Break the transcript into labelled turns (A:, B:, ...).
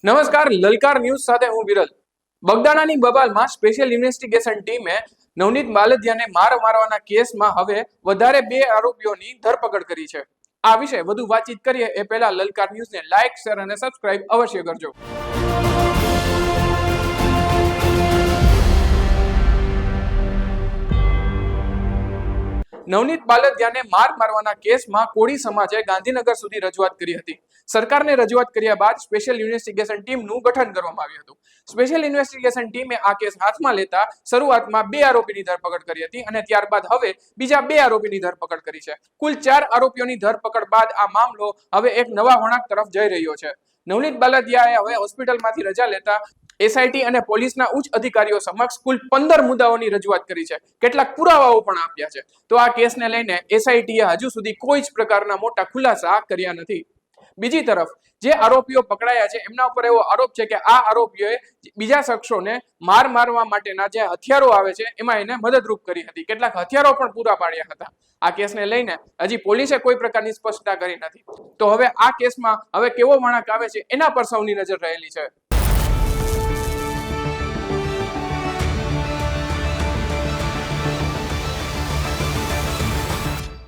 A: નમસ્કાર, લલકાર ન્યૂઝ સાથે હું વિરલ. બગદાણાની બબાલમાં સ્પેશિયલ ઇન્વેસ્ટિગેશન ટીમે નવનીત બાલદિયાને મારવાના કેસમાં હવે વધારે 2 આરોપીઓની ધરપકડ કરી છે. આ વિશે વધુ વાતચીત કરીએ એ પહેલા લલકાર ન્યૂઝને લાઇક, શેર અને સબસ્ક્રાઇબ અવશ્ય કરજો. નવનીત બાલદિયાને મારવાના કેસમાં કોળી સમાજે ગાંધીનગર સુધી રજૂઆત કરી હતી. સરકારને રજૂઆત કર્યા બાદ સ્પેશિયલ ઇન્વેસ્ટિગેશન ટીમનું ગઠન કરવામાં આવ્યું હતું. સ્પેશિયલ ઇન્વેસ્ટિગેશન ટીમે આ કેસ હાથમાં લેતા શરૂઆતમાં 2 આરોપીની ધરપકડ કરી હતી અને ત્યારબાદ હવે બીજા 2 આરોપીની ધરપકડ કરી છે. કુલ 4 આરોપીઓની ધરપકડ બાદ આ મામલો હવે એક નવા વળાંક તરફ જઈ રહ્યો છે. નવનીત બાલદિયાએ હવે હોસ્પિટલમાંથી રજા લેતા એસઆઈટી અને પોલીસના ઉચ્ચ અધિકારીઓ સમક્ષ કુલ 15 મુદ્દાઓની રજૂઆત કરી છે. કેટલાક પુરાવાઓ પણ આપ્યા છે. તો આ કેસને લઈને એસઆઈટીએ હજુ સુધી કોઈ જ પ્રકારના મોટા ખુલાસા કર્યા નથી. બીજી તરફ જે આરોપીઓ પકડાયા છે એમના ઉપર એવો આરોપ છે કે આ આરોપીઓએ બીજા શખ્સોને મારવા માટેના જે હથિયારો આવે છે એમાં એને મદદરૂપ કરી હતી. કેટલાક હથિયારો પણ પૂરા પાડ્યા હતા. આ કેસને લઈને હજી પોલીસે કોઈ પ્રકારની સ્પષ્ટતા કરી નથી. તો હવે આ કેસમાં હવે કેવો વળાંક આવે છે એના પર સૌની નજર રહેલી છે.